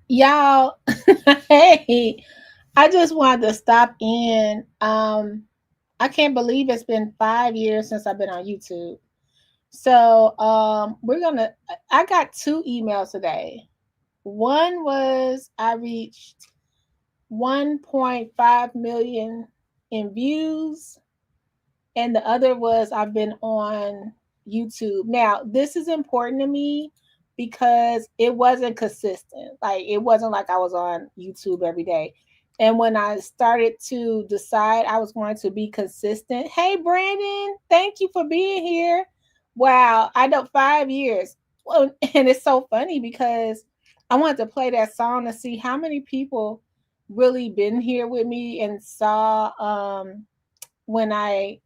Y'all, hey, I just wanted to stop in. I can't believe it's been 5 years since I've been on YouTube. So, I got two emails today. One was I reached 1.5 million in views, and the other was I've been on YouTube. Now, this is important to me because it wasn't consistent. Like it wasn't like I was on YouTube every day. And when I started to decide I was going to be consistent, hey Brandon, thank you for being here. Wow, I know 5 years. Well, and it's so funny because I wanted to play that song to see how many people really been here with me and saw when I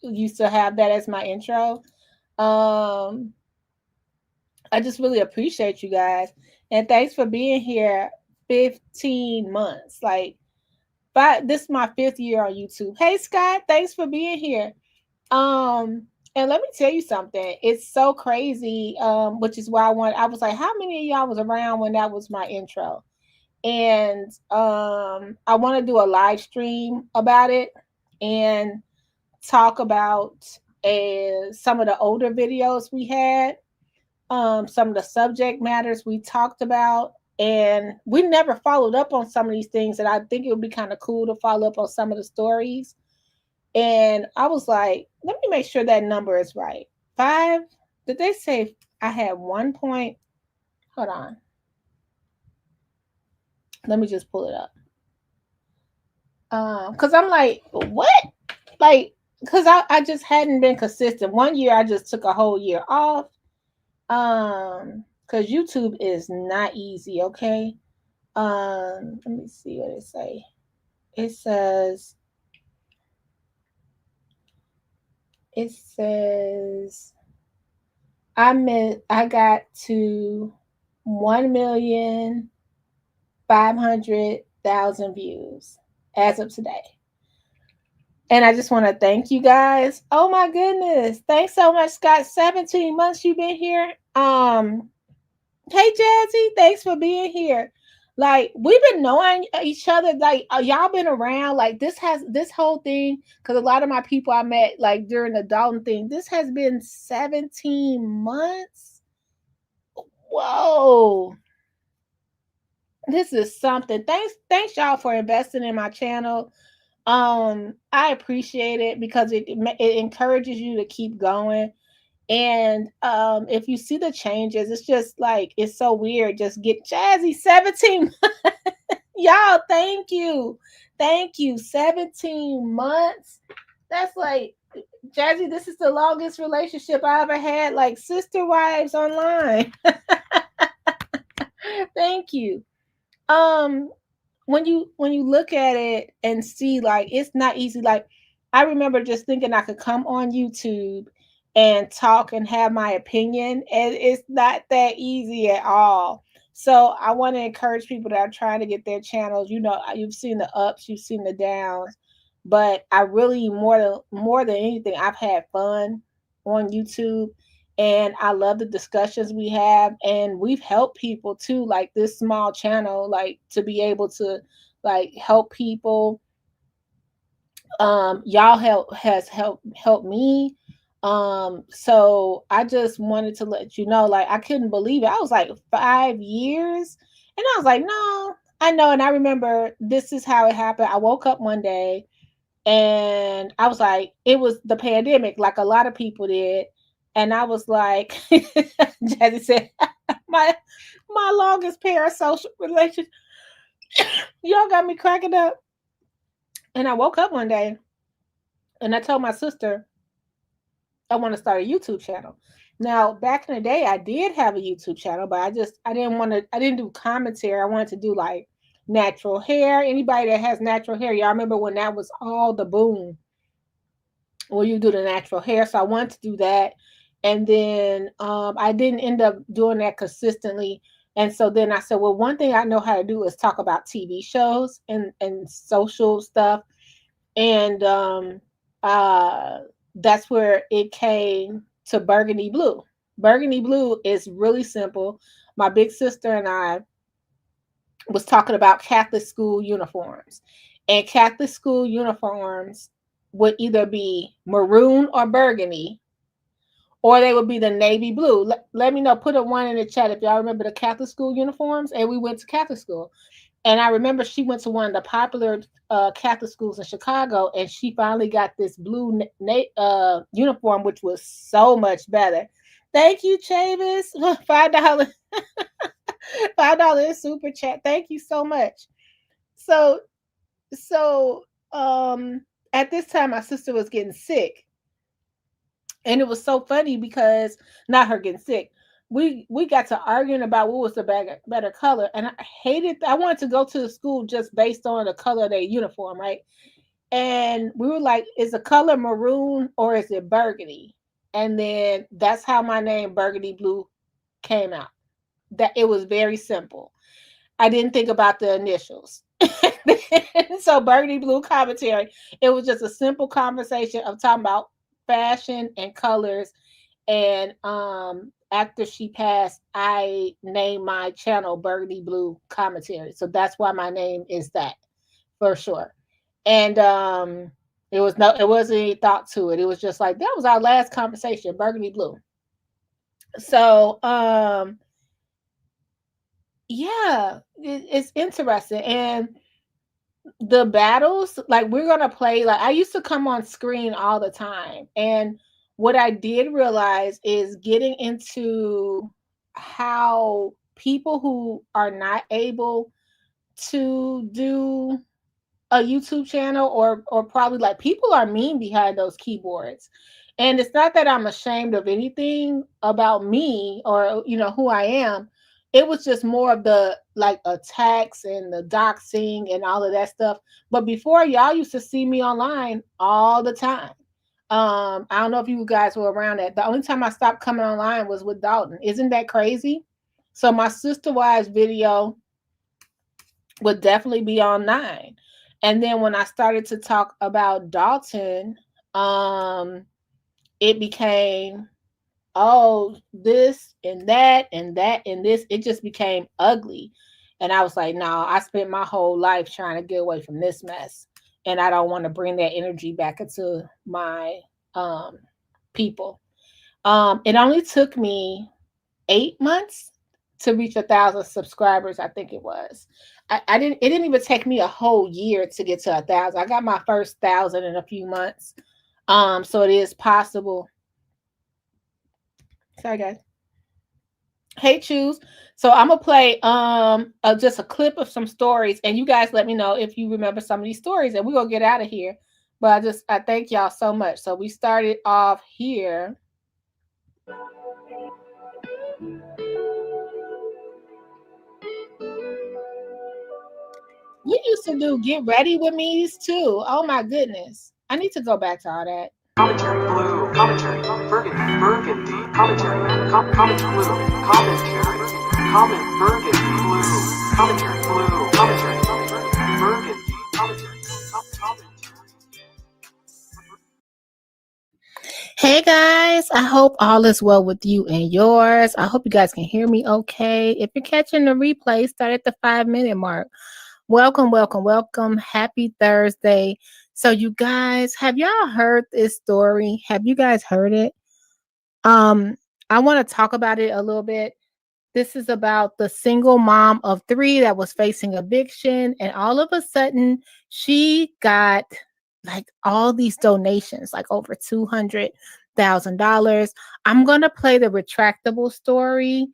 used to have that as my intro. Um, I just really appreciate you guys. And thanks for being here 15 months. This is my fifth year on YouTube. Hey Scott, thanks for being here. Um, and let me tell you something. It's so crazy. Which is why I was like, how many of y'all was around when that was my intro? And I want to do a live stream about it and talk about some of the older videos we had, some of the subject matters we talked about, and we never followed up on some of these things. And I think it would be kind of cool to follow up on some of the stories. And I was like, let me make sure that number is right. Five? Did they say I had 1 point? Hold on. Let me just pull it up. Because I'm like, what? Like, because I just hadn't been consistent. One year I just took a whole year off. Because YouTube is not easy, okay? Let me see what it say. It says it says I got to 1,500,000 views as of today. And I just want to thank you guys. Oh my goodness. Thanks so much, Scott. 17 months you've been here. Hey Jazzy, thanks for being here. Like we've been knowing each other. Like y'all been around. Like this whole thing because a lot of my people I met like during the Dalton thing. This has been 17 months. Whoa, this is something. Thanks y'all for investing in my channel. I appreciate it because it encourages you to keep going. And if you see the changes, it's just like it's so weird. Just get Jazzy 17. Y'all, thank you. Thank you. 17 months. That's like Jazzy, this is the longest relationship I ever had, like sister wives online. Thank you. Um when you look at it and see like it's not easy. Like I remember just thinking I could come on YouTube and talk and have my opinion, and it's not that easy at all. So I want to encourage people that are trying to get their channels. You've seen the ups, you've seen the downs, but I really more than anything, I've had fun on YouTube, and I love the discussions we have, and we've helped people too, like this small channel, like to be able to like help people. Y'all helped me. So I just wanted to let you know, like I couldn't believe it. I was like 5 years, and I was like, no, I know. And I remember this is how it happened. I woke up one day and I was like, it was the pandemic, like a lot of people did. And I was like, Jazzy said, my my longest parasocial relationship. Y'all got me cracking up. And I woke up one day and I told my sister I want to start a YouTube channel. Now, back in the day, I did have a YouTube channel, but I didn't do commentary. I wanted to do like natural hair. Anybody that has natural hair, y'all remember when that was all the boom, where you do the natural hair. So I wanted to do that. And then I didn't end up doing that consistently. And so then I said, well, one thing I know how to do is talk about TV shows and social stuff. And that's where it came to Burgundy Blue. Burgundy Blue is really simple. My big sister and I was talking about Catholic school uniforms. And Catholic school uniforms would either be maroon or burgundy, or they would be the navy blue. Let me know, put a one in the chat if y'all remember the Catholic school uniforms. And we went to Catholic school. And I remember she went to one of the popular Catholic schools in Chicago, and she finally got this blue uniform, which was so much better. Thank you, Chavis. $5. $5 super chat. Thank you so much. So so at this time my sister was getting sick, and it was so funny because not her getting sick, we got to arguing about what was the better color, and I wanted to go to the school just based on the color of their uniform, right? And we were like, is the color maroon or is it burgundy? And then that's how my name Burgundy Blue came out. That it was very simple. I didn't think about the initials. So Burgundy Blue Commentary, it was just a simple conversation of talking about fashion and colors. And after she passed, I named my channel Burgundy Blue Commentary. So that's why my name is that, for sure. And it wasn't any thought to it. It was just like that was our last conversation, Burgundy Blue. So yeah, it's interesting. And the battles, like we're gonna play, like I used to come on screen all the time, and what I did realize is getting into how people who are not able to do a YouTube channel, or probably like people are mean behind those keyboards. And it's not that I'm ashamed of anything about me or who I am. It was just more of the like attacks and the doxing and all of that stuff. But before, y'all used to see me online all the time. I don't know if you guys were around that. The only time I stopped coming online was with Dalton. Isn't that crazy? So my sister wives video would definitely be on 9. And then when I started to talk about Dalton, it became, oh, this and that and that and this. It just became ugly. And I was like, no, I spent my whole life trying to get away from this mess. And I don't want to bring that energy back into my people. It only took me 8 months to reach 1,000 subscribers, I think it was. It didn't even take me a whole year to get to 1,000. I got my first 1,000 in a few months. So it is possible. Sorry, guys. Hey, Choose. So I'm gonna play just a clip of some stories, and you guys let me know if you remember some of these stories, and we're gonna get out of here. But I thank y'all so much. So we started off here. We used to do Get Ready With Me's too. Oh my goodness. I need to go back to all that. Commentary Blue Commentary Burgundy Commentary Commentary Blue Commentary Burgundy Blue Commentary Blue Commentary Burgundy Commentary. Hey guys, I hope all is well with you and yours. I hope you guys can hear me okay. If you're catching the replay, start at the 5-minute mark. Welcome, welcome, welcome. Happy Thursday. So you guys, have y'all heard this story? Have you guys heard it? I want to talk about it a little bit. This is about the single mom of 3 that was facing eviction, and all of a sudden she got like all these donations, like over $200,000. I'm gonna play the retractable story.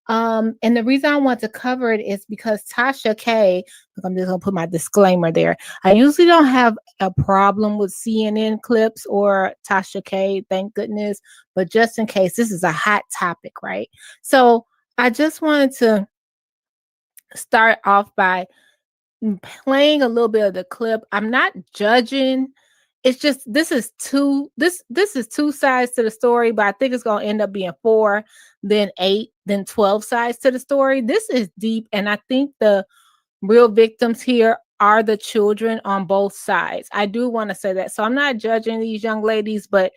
And the reason I want to cover it is because Tasha K, I'm just gonna put my disclaimer there. I usually don't have a problem with CNN clips or Tasha K, thank goodness, but just in case, this is a hot topic, right? So I just wanted to start off by playing a little bit of the clip. I'm not judging. It's just this is two sides to the story, but I think it's gonna end up being 4, then 8, then 12 sides to the story. This is deep, and I think the real victims here are the children on both sides. I do want to say that. So I'm not judging these young ladies, but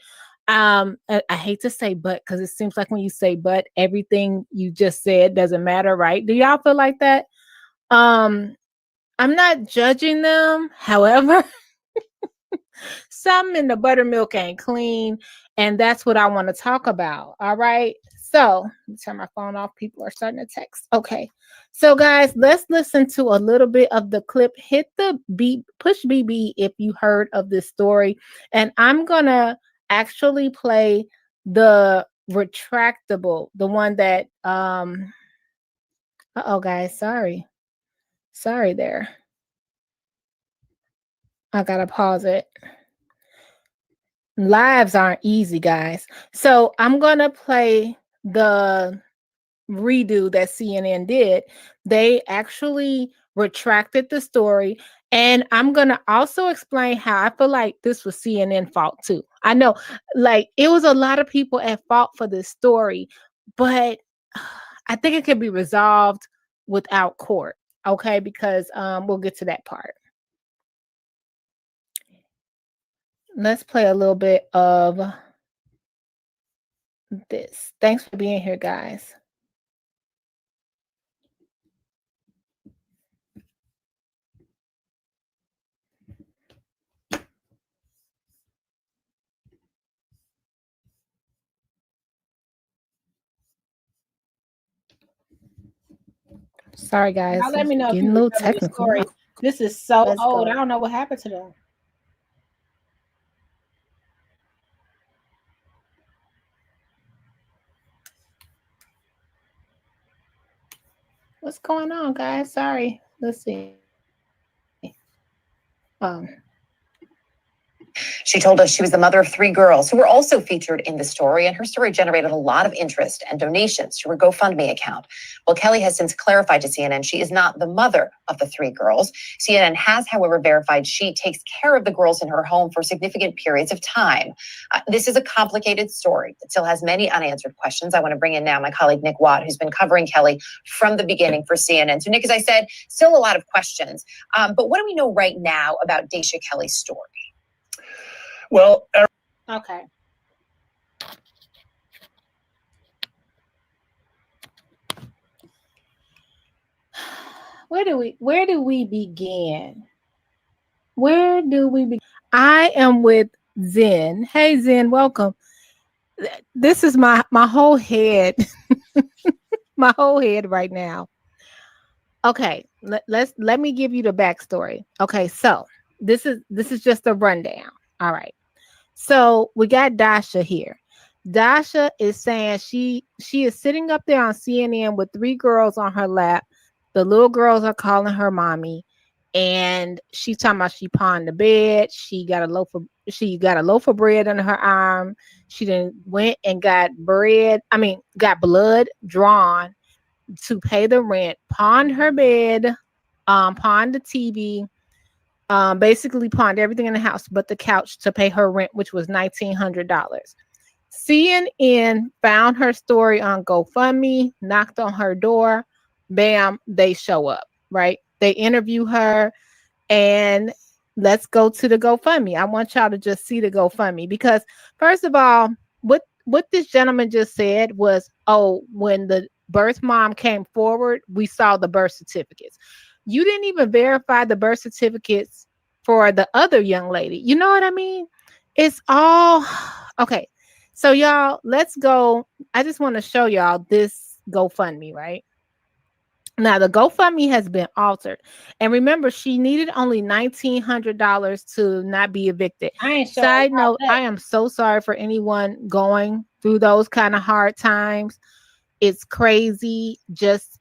I hate to say but, because it seems like when you say but, everything you just said doesn't matter, right? Do y'all feel like that? I'm not judging them. However, some in the buttermilk ain't clean, and that's what I want to talk about. All right. So let me turn my phone off. People are starting to text. Okay. So guys, let's listen to a little bit of the clip. Hit the beep, push BB if you heard of this story. And I'm gonna actually play the retractable, the one that uh-oh guys, sorry. Sorry there. I gotta pause it. Lives aren't easy, guys. So I'm gonna play the redo that CNN did. They actually retracted the story. And I'm gonna also explain how I feel like this was CNN fault too. I know, like, it was a lot of people at fault for this story, but I think it could be resolved without court. Okay, because we'll get to that part. Let's play a little bit of this. Thanks for being here, guys. Sorry, guys. Now let me know if Getting you a little remember this technical. story. This is so Let's old. go. I don't know what happened to them. What's going on, guys? Sorry. Let's see. She told us she was the mother of 3 girls who were also featured in the story, and her story generated a lot of interest and donations to her GoFundMe account. Well, Kelly has since clarified to CNN she is not the mother of the 3 girls. CNN has, however, verified she takes care of the girls in her home for significant periods of time. This is a complicated story. It still has many unanswered questions. I want to bring in now my colleague, Nick Watt, who's been covering Kelly from the beginning for CNN. So, Nick, as I said, still a lot of questions. But what do we know right now about Deja Kelly's story? Well, okay. Where do we begin? Where do we begin? I am with Zen. Hey Zen, welcome. This is my whole head. My whole head right now. Okay, let me give you the backstory. Okay, so this is just a rundown. All right. So we got Deja here. Deja is saying she is sitting up there on CNN with 3 girls on her lap. The little girls are calling her mommy, and she's talking about she pawned the bed. She got a loaf of bread under her arm. She then went and got blood drawn to pay the rent, pawned her bed, pawned the TV, basically pawned everything in the house but the couch to pay her rent, which was $1,900. CNN found her story on GoFundMe, knocked on her door, bam, they show up, right? They interview her, and let's go to the GoFundMe. I want y'all to just see the GoFundMe because, first of all, what this gentleman just said was, oh, when the birth mom came forward, we saw the birth certificates. You didn't even verify the birth certificates for the other young lady. You know what I mean? It's all okay. So y'all, let's go. I just want to show y'all this GoFundMe, right? Now the GoFundMe has been altered. And remember, she needed only $1,900 to not be evicted. Side note, I am so sorry for anyone going through those kind of hard times. It's crazy. Just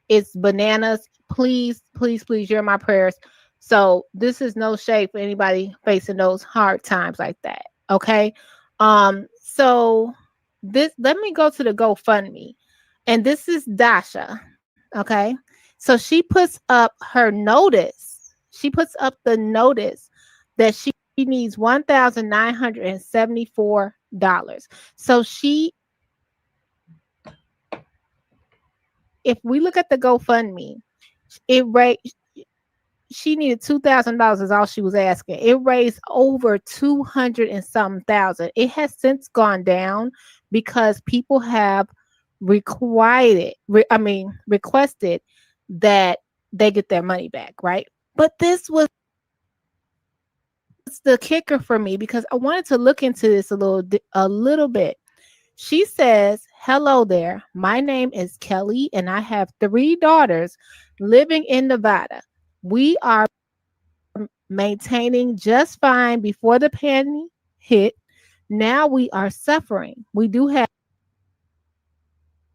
it's bananas. Please, please, please, you're my prayers. So this is no shade for anybody facing those hard times like that. Okay. So let me go to the GoFundMe. And this is Deja. Okay. So she puts up her notice. She puts up the notice that she needs $1,974. So if we look at the GoFundMe, she needed $2,000 is all she was asking. It raised over 200 and some thousand. It has since gone down because people have requested that they get their money back, right? But this was the kicker for me because I wanted to look into this a little bit. She says, "Hello there. My name is Kelly and I have 3 daughters living in Nevada. We are maintaining just fine before the pandemic hit. Now we are suffering. We do have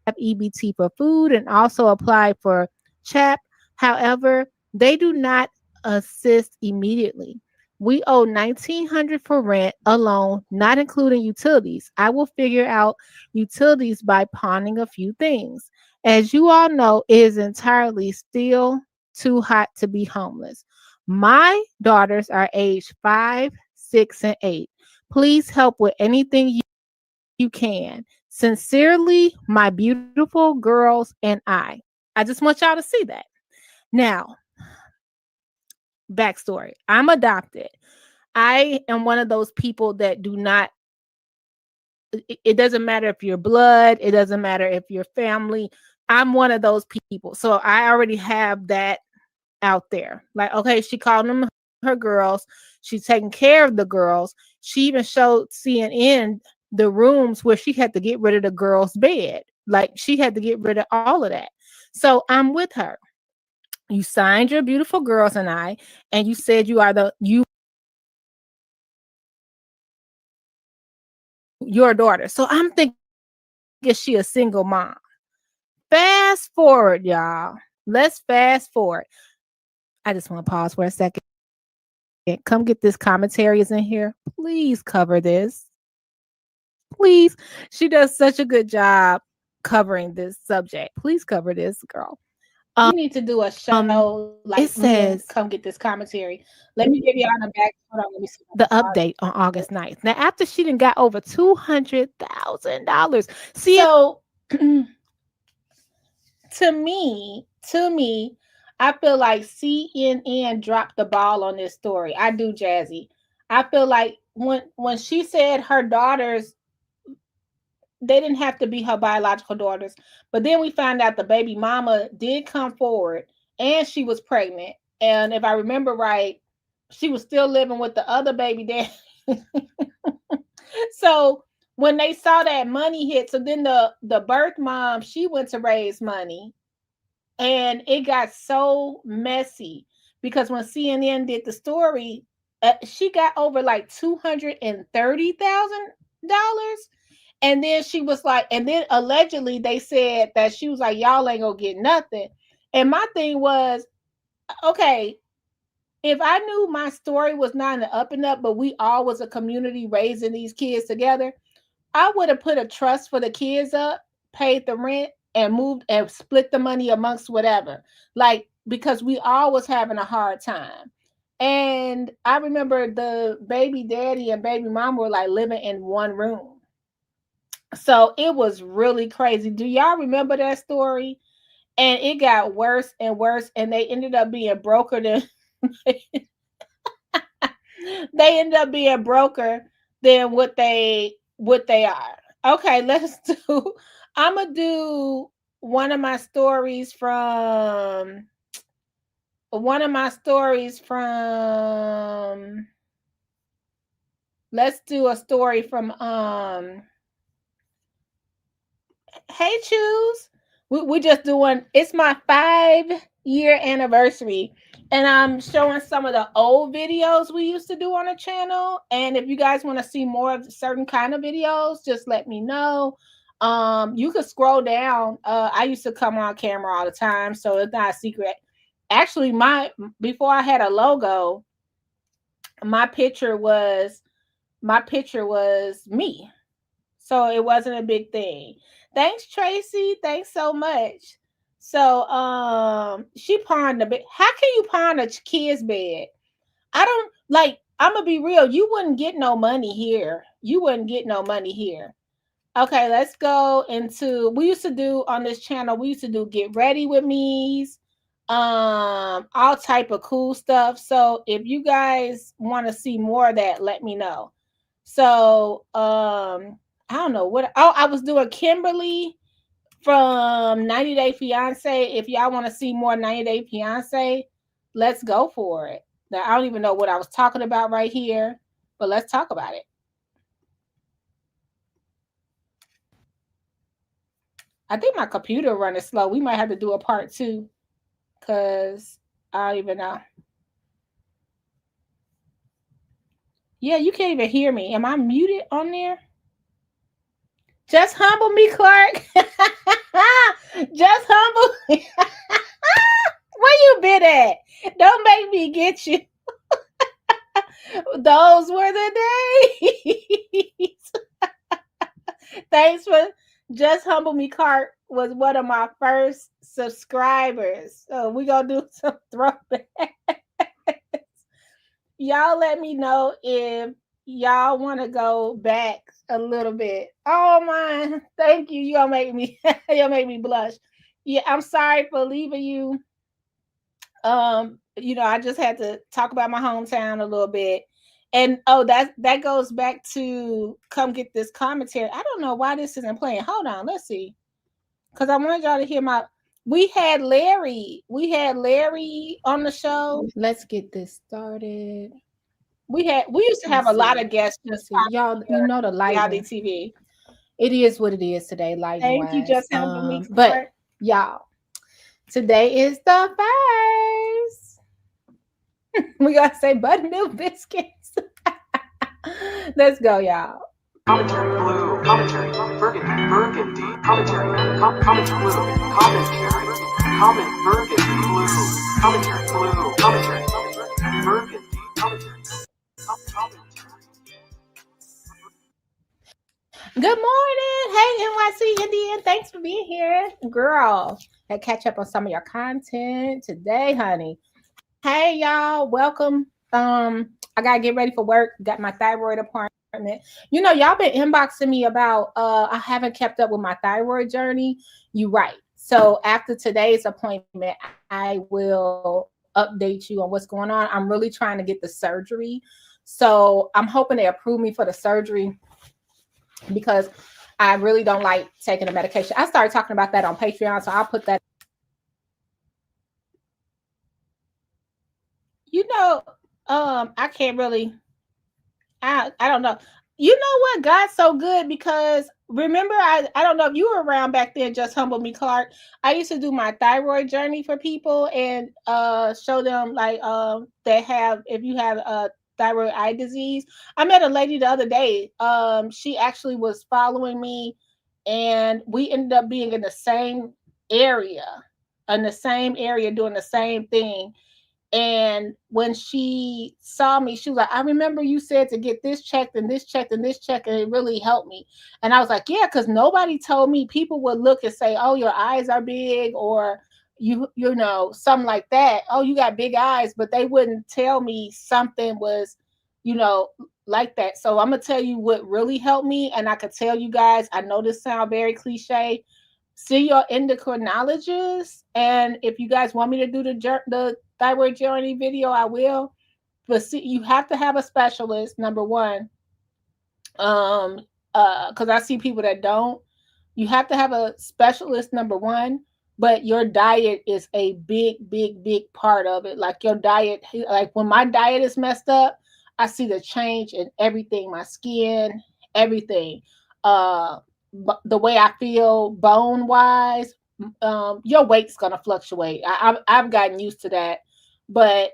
EBT for food and also apply for CHAP. However, they do not assist immediately. We owe $1,900 for rent alone, not including utilities. I will figure out utilities by pawning a few things. As you all know, it is entirely still too hot to be homeless. My daughters are aged 5, 6, and 8. Please help with anything you can. Sincerely, my beautiful girls and I." I just want y'all to see that. Now, backstory. I'm adopted. I am one of those people that do not, it doesn't matter if you're blood, it doesn't matter if you're family. I'm one of those people. So I already have that out there. Like, okay, she called them her girls. She's taking care of the girls. She even showed CNN the rooms where she had to get rid of the girls' bed. Like, she had to get rid of all of that. So I'm with her. You signed your beautiful girls and I, and you said you are your daughter. So I'm thinking, is she a single mom? Fast forward, y'all. Let's fast forward. I just want to pause for a second. Come get this commentary is in here. Please cover this. Please. She does such a good job covering this subject. Please cover this, girl. You need to do a show like it says, come get this commentary. Let me give y'all the back. Hold on, let me see the update on August 9th. Now, after she done got over $200,000. See, so to me, I feel like CNN dropped the ball on this story. I do, Jazzy. I feel like when she said her daughters, they didn't have to be her biological daughters, but then we found out the baby mama did come forward and she was pregnant. And if I remember right, she was still living with the other baby dad. So when they saw that money hit, so then the birth mom, she went to raise money. And it got so messy because when CNN did the story, she got over like $230,000. And then she was like, and then allegedly they said that she was like, y'all ain't gonna get nothing. And my thing was, okay, if I knew my story was not in the up and up, but we all was a community raising these kids together, I would have put a trust for the kids up, paid the rent, and moved and split the money amongst whatever. Like, because we all was having a hard time. And I remember the baby daddy and baby mama were like living in one room. So it was really crazy. Do y'all remember that story? And it got worse and worse, and they ended up being broker than they ended up being broker than what they are. Okay, let's do. I'm gonna do one of my stories from let's do a story from hey choose. We just doing, it's my 5-year anniversary, and I'm showing some of the old videos we used to do on the channel. And if you guys want to see more of certain kind of videos, just let me know. You could scroll down. I used to come on camera all the time, so it's not a secret. Actually, before I had a logo, my picture was me. So it wasn't a big thing. Thanks, Tracy. Thanks so much. So she pawned a bed. How can you pawn a kid's bed? I don't like, I'm gonna be real. You wouldn't get no money here. Okay, let's go into, we used to do on this channel, we used to do get ready with me's, all type of cool stuff. So if you guys want to see more of that, let me know. So I don't know what, I was doing Kimberly. from 90 Day Fiance. If y'all want to see more 90 Day Fiance, let's go for it. Now, I don't even know what I was talking about right here, but let's talk about it. I think my computer running slow. We might have to do a part 2 because I don't even know. Yeah, you can't even hear me. Am I muted on there? Just humble me, Clark. Just humble me. Where you been at? Don't make me get you. Those were the days. Thanks for Just Humble Me, Clark was one of my first subscribers. So we're going to do some throwbacks. Y'all let me know if y'all want to go back a little bit. Oh my, thank you. You'll make me blush. Yeah, I'm sorry for leaving you. I just had to talk about my hometown a little bit. And that goes back to come get this commentary. I don't know why this isn't playing. Hold on, let's see. Because I wanted y'all to hear we had Larry on the show. Let's get this started. We used to have a lot of guests. Y'all, the lighting TV. It is what it is today, lighting wise. Thank you, just helping me. But y'all, today is the first. We gotta say buttermilk biscuits. Let's go, y'all. Commentary blue, commentary burgundy, commentary, commentary blue, commentary, comment burgundy blue, commentary blue, commentary, burgundy, commentary, commentary. Good morning. Hey, NYC Indian. Thanks for being here. Girl, I catch up on some of your content today, honey. Hey, y'all. Welcome. I got to get ready for work. Got my thyroid appointment. Y'all been inboxing me about I haven't kept up with my thyroid journey. You right. So after today's appointment, I will update you on what's going on. I'm really trying to get the surgery. So I'm hoping they approve me for the surgery because I really don't like taking the medication. I started talking about that on Patreon, so I'll put that. I can't really, I don't know. You know what? God's so good because remember, I don't know if you were around back then, Just Humble Me, Clark. I used to do my thyroid journey for people and show them like if you have a thyroid eye disease. I met a lady the other day. She actually was following me and we ended up being in the same area doing the same thing. And when she saw me, she was like, I remember you said to get this checked and this checked and this checked, and it really helped me. And I was like, yeah, because nobody told me. People would look and say, oh, your eyes are big, or something like that. Oh, you got big eyes, but they wouldn't tell me something was, like that. So I'm going to tell you what really helped me. And I could tell you guys, I know this sounds very cliche. See your endocrinologist. And if you guys want me to do the thyroid journey video, I will. But see, you have to have a specialist, number one. Because I see people that don't. You have to have a specialist, number one. But your diet is a big, big, big part of it. Like your diet, like when my diet is messed up, I see the change in everything, my skin, everything. The way I feel bone wise, your weight's gonna fluctuate. I've gotten used to that, but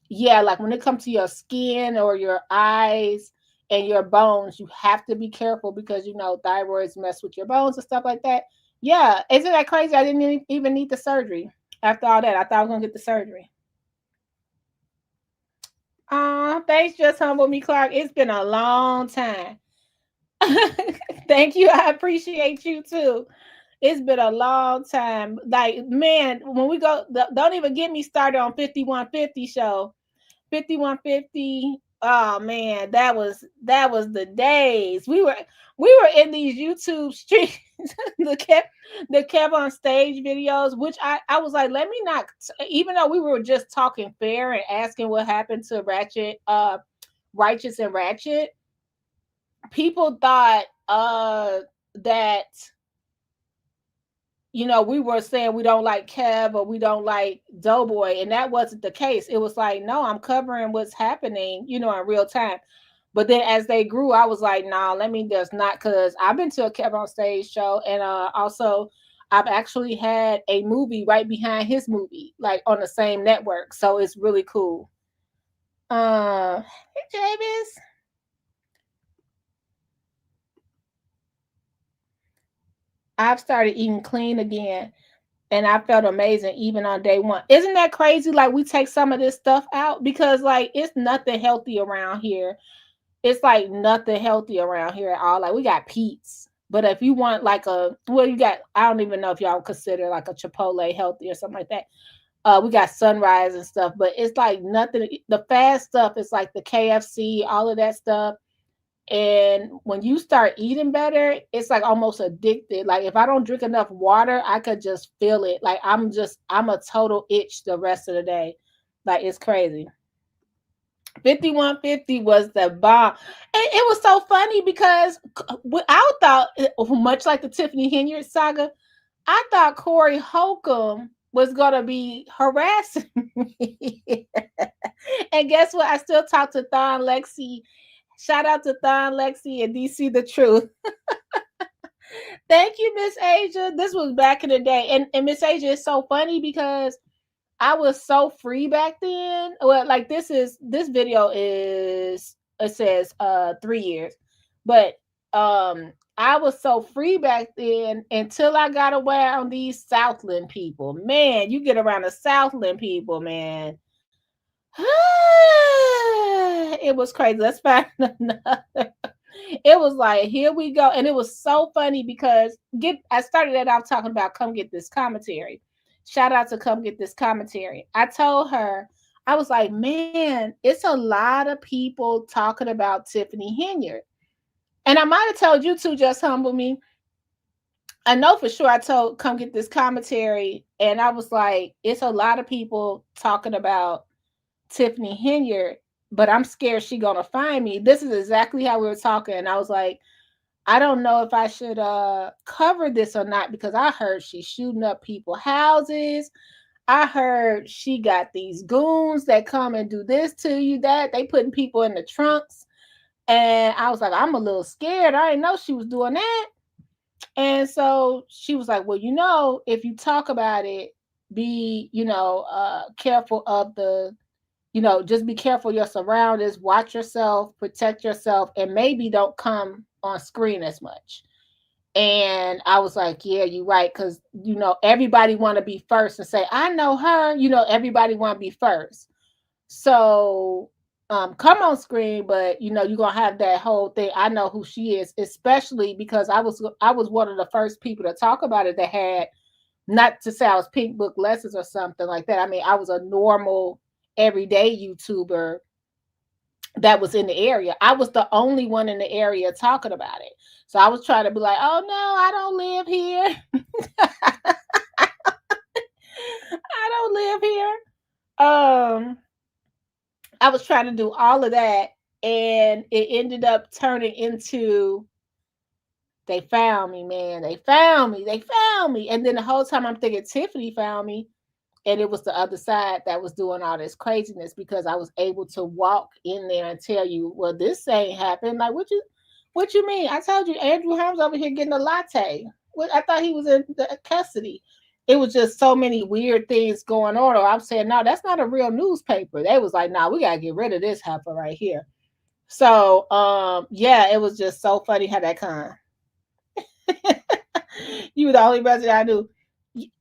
yeah, like when it comes to your skin or your eyes and your bones, you have to be careful because thyroids mess with your bones and stuff like that. Yeah, isn't that crazy? I didn't even need the surgery. After all that, I thought I was gonna get the surgery. Thanks, Just Humble Me, Clark. It's been a long time. Thank you. I appreciate you too. It's been a long time. Like, man, when we go, don't even get me started on 5150 show. 5150. Oh man, that was the days. We were in these YouTube streets, the Kev on stage videos, which I was like, let me not, even though we were just talking fair and asking what happened to Ratchet, Righteous and Ratchet. People thought that we were saying we don't like Kev or we don't like Doughboy, and that wasn't the case. It was like, no, I'm covering what's happening, in real time. But then as they grew, I was like, nah, let me just not, because I've been to a Kev on Stage show, and also I've actually had a movie right behind his movie, like on the same network. So it's really cool. Hey, Javis. I've started eating clean again, and I felt amazing even on day one. Isn't that crazy? Like, we take some of this stuff out because, like, it's nothing healthy around here. It's like nothing healthy around here at all. Like, we got Pete's, but if you want like you got, I don't even know if y'all consider like a Chipotle healthy or something like that. We got Sunrise and stuff, but it's like nothing. The fast stuff is like the KFC, all of that stuff. And when you start eating better, it's like almost addicted. Like, if I don't drink enough water, I could just feel it. Like, I'm a total itch the rest of the day. Like, it's crazy. 5150 was the bomb. And it was so funny because I thought, much like the Tiffany Henyard saga, I thought Corey Holcomb was going to be harassing me. And guess what? I still talk to Thon Lexi. Shout out to Thon Lexi and DC The Truth. Thank you, Miss Asia. This was back in the day. And Miss Asia is so funny because I was so free back then. Well, like this video is, it says 3 years. But I was so free back then until I got around these Southland people. Man, you get around the Southland people, man. It was crazy. Let's find another. It was like, here we go. And it was so funny because I started that off talking about come get this commentary. Shout out to come get this commentary. I told her, I was like, man, it's a lot of people talking about Tiffany Henyard. And I might have told you to just humble me. I know for sure I told come get this commentary. And I was like, it's a lot of people talking about Tiffany Henyard, but I'm scared she gonna find me. This is exactly how we were talking. And I was like, I don't know if I should cover this or not, because I heard she's shooting up people's houses. I heard she got these goons that come and do this to you, that they putting people in the trunks. And I was like, I'm a little scared. I didn't know she was doing that. And so she was like, well, if you talk about it, be, careful of the, just be careful of your surroundings, watch yourself, protect yourself, and maybe don't come on screen as much. And I was like, yeah, you're right. Because, everybody want to be first and say, I know her, everybody want to be first. So come on screen, but, you're going to have that whole thing. I know who she is, especially because I was one of the first people to talk about it that had, not to say I was Pink Book Lessons or something like that. I mean, I was a normal, everyday YouTuber that was in the area. I was the only one in the area talking about it. So I was trying to be like, oh no, I don't live here. I don't live here. I was trying to do all of that, and it ended up turning into, they found me, man. They found me. And then the whole time I'm thinking Tiffany found me. And it was the other side that was doing all this craziness, because I was able to walk in there and tell you, well, this ain't happened. Like, what you mean? I told you Andrew Holmes over here getting a latte. I thought he was in the custody. It was just so many weird things going on. Or I'm saying, no, that's not a real newspaper. They was like, no, we got to get rid of this heifer right here. So, yeah, it was just so funny how that come. You were the only resident I knew.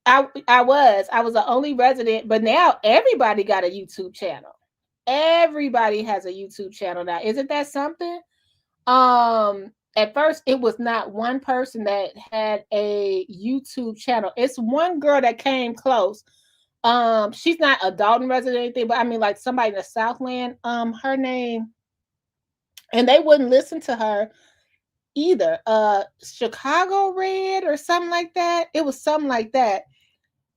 I was the only resident, but now everybody got a YouTube channel. Everybody has a YouTube channel now. Isn't that something? At first it was not one person that had a YouTube channel. It's one girl that came close. She's not a Dalton resident or anything, but I mean like somebody in the Southland, her name, and they wouldn't listen to her either. Chicago Red or something like that. It was something like that.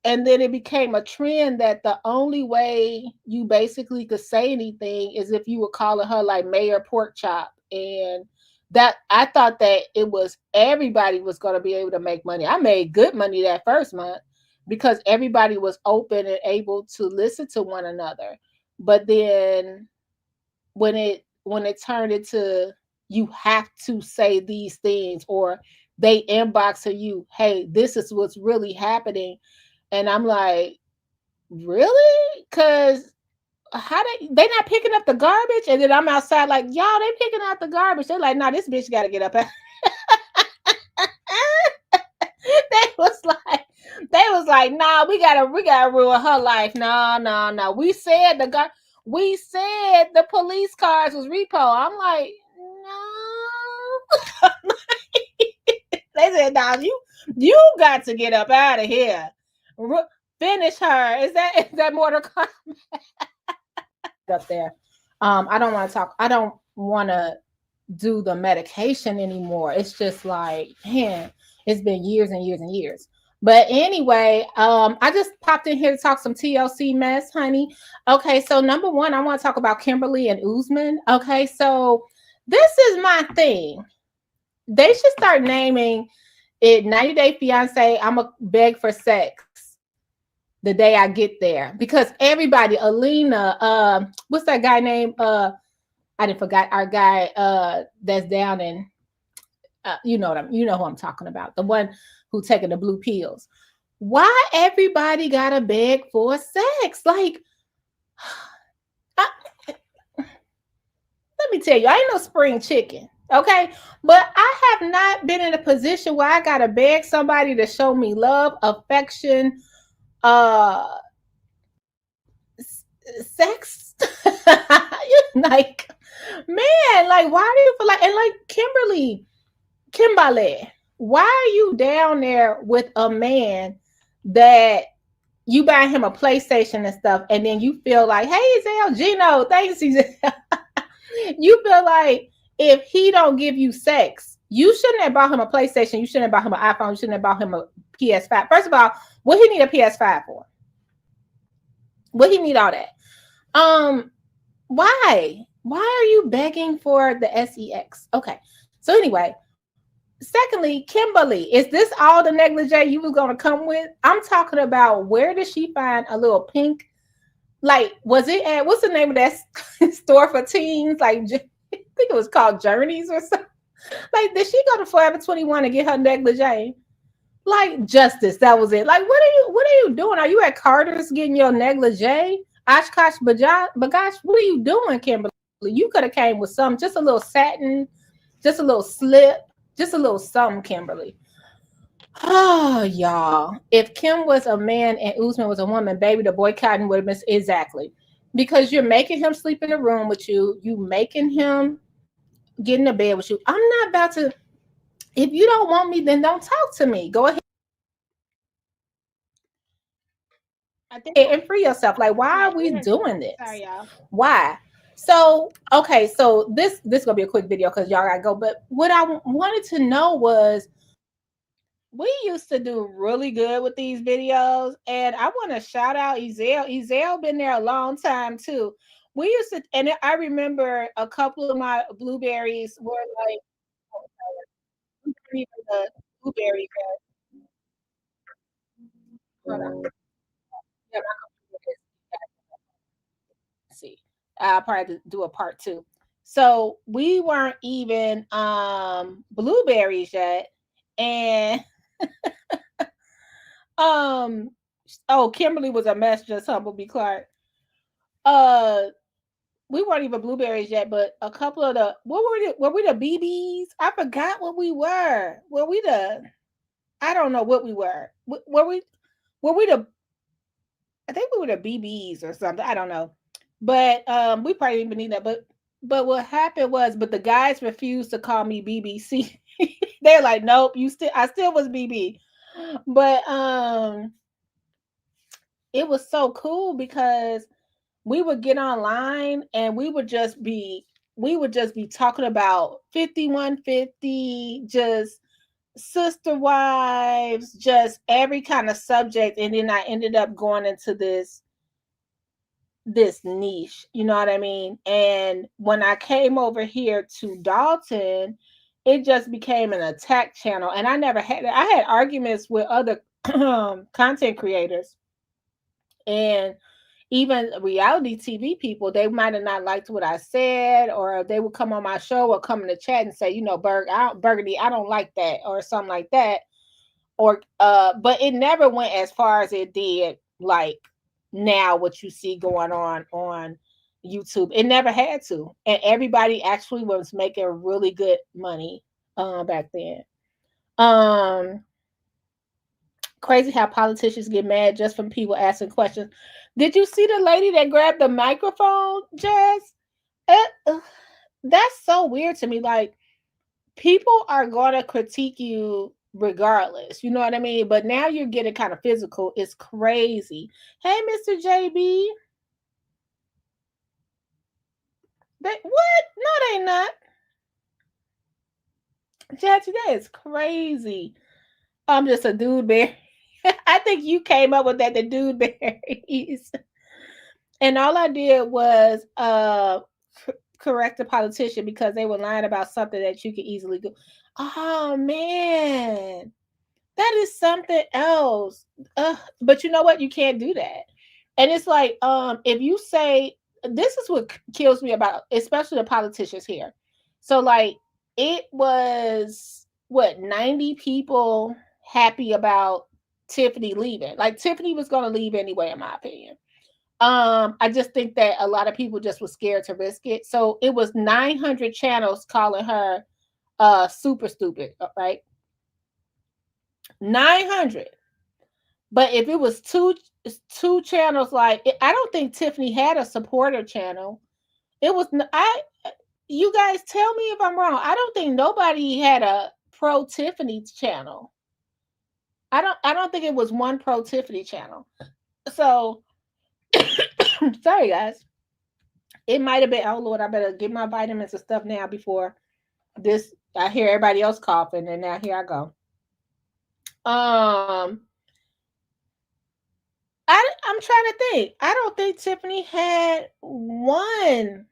And then it became a trend that the only way you basically could say anything is if you were calling her like Mayor Pork Chop and that I thought that it was everybody was going to be able to make money. I made good money that first month because everybody was open and able to listen to one another. But then when it turned into you have to say these things, or they inbox to you, hey, this is what's really happening. And I'm like, really? Because how they not picking up the garbage? And then I'm outside like, y'all, they picking out the garbage. They're like, nah, this bitch got to get up. They was like, nah, we gotta ruin her life. No. We said the police cars was repo. I'm like, no. They said, nah, you got to get up out of here. Finish her. Is that Mortal Kombat? Up there. I don't want to talk. I don't want to do the medication anymore. It's just like, man, it's been years and years and years. But anyway, I just popped in here to talk some TLC mess, honey. Okay, so number one, I want to talk about Kimberly and Usman. Okay, so this is my thing. They should start naming it 90 Day Fiance. I'm going to beg for sex the day I get there. Because everybody, Alina, what's that guy named? I didn't forget our guy that's down in, you know who I'm talking about. The one who taking the blue pills. Why everybody gotta beg for sex? Like, let me tell you, I ain't no spring chicken, okay? But I have not been in a position where I gotta beg somebody to show me love, affection, sex. Like, man, like, why do you feel like, and like Kimberly, why are you down there with a man that you buy him a PlayStation and stuff, and then you feel like, hey, Zell, Gino, thanks, Zell. You feel like if he don't give you sex, you shouldn't have bought him a PlayStation, you shouldn't have bought him an iPhone, you shouldn't have bought him a PS5. First of all, what he need a PS5 for? What he need all that? Why are you begging for the SEX? Okay, so anyway, secondly, Kimberly, is this all the negligee you was going to come with? I'm talking about, where did she find a little pink, like, was it at, what's the name of that store for teens? Like, I think it was called Journeys or something. Like, did she go to Forever 21 and get her negligee? Like, Justice, that was it. Like, what are you doing? Are you at Carter's getting your negligee? Oshkosh Bagash, what are you doing, Kimberly? You could have came with some, just a little satin, just a little slip, just a little something, Kimberly. Oh, y'all. If Kim was a man and Usman was a woman, baby, the boycotting would have been exactly. Because you're making him sleep in the room with you. You making him get in the bed with you. I'm not about to. If you don't want me, then don't talk to me. Go ahead. I think, and free yourself. Like, why are we doing this? Sorry, y'all. Why? So, okay, so this is gonna be a quick video because y'all gotta go. But what I wanted to know was, we used to do really good with these videos, and I want to shout out Ezel. Ezel been there a long time too. We used to, and I remember a couple of my blueberries were like, the blueberries. Hold on. Yeah, see, I'll probably do a part two. So we weren't even blueberries yet, and Kimberly was a mess, just humble be Clark. We weren't even blueberries yet, but a couple of the, were we the BBs? I forgot what we were. Were we the, I don't know what we were. Were we the, I think we were the BBs or something. I don't know. But we probably didn't even need that. But what happened was, but the guys refused to call me BBC. They're like, nope, I still was BB. But it was so cool because we would get online and we would just be talking about 5150, just sister wives, just every kind of subject. And then I ended up going into this niche, you know what I mean? And when I came over here to Dalton, it just became an attack channel. And I never had I had arguments with other content creators and even reality TV people. They might have not liked what I said, or they would come on my show or come in the chat and say, you know, Burgundy, I don't like that, or something like that. Or but it never went as far as it did like now what you see going on YouTube. It never had to. And everybody actually was making really good money back then. Crazy how politicians get mad just from people asking questions. Did you see the lady that grabbed the microphone, Jazz? That's so weird to me. Like, people are going to critique you regardless. You know what I mean? But now you're getting kind of physical. It's crazy. Hey, Mr. JB. What? No, they not. Jazz, that is crazy. I'm just a dude bear. I think you came up with that, the dude berries. And all I did was correct a politician because they were lying about something that you could easily do. Oh man, that is something else. But you know what? You can't do that. And it's like, if you say, this is what kills me about, especially the politicians here. So like, it was what, 90 people happy about Tiffany leaving. Like, Tiffany was going to leave anyway, in my opinion. I just think that a lot of people just were scared to risk it. So it was 900 channels calling her super stupid, right? 900. But if it was two channels, like, I don't think Tiffany had a supporter channel. It was you guys tell me if I'm wrong. I don't think nobody had a pro Tiffany channel. I don't think it was one pro Tiffany channel. So sorry guys. It might have been, oh Lord, I better get my vitamins and stuff now before this. I hear everybody else coughing, and now here I go. I'm trying to think. I don't think Tiffany had one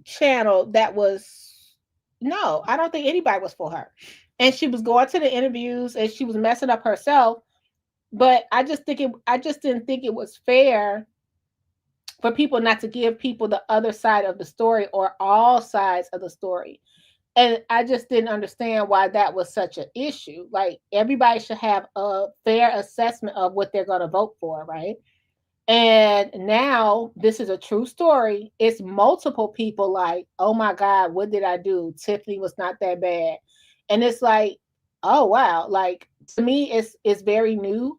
channel that was, no, I don't think anybody was for her. And she was going to the interviews and she was messing up herself. But I just didn't think it was fair for people not to give people the other side of the story or all sides of the story. And I just didn't understand why that was such an issue. Like, everybody should have a fair assessment of what they're going to vote for, right? And now this is a true story. It's multiple people like, oh my God, what did I do? Tiffany was not that bad. And it's like, oh wow. Like, to me, it's very new.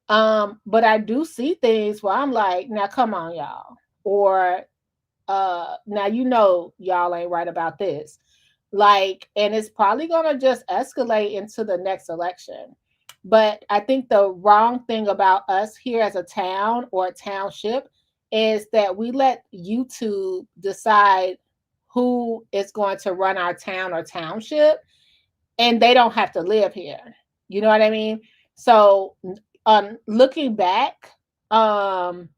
But I do see things where I'm like, now come on, y'all. Or now you know y'all ain't right about this. Like, and it's probably gonna just escalate into the next election. But I think the wrong thing about us here as a town or a township is that we let YouTube decide who is going to run our town or township, and they don't have to live here. You know what I mean? So looking back, now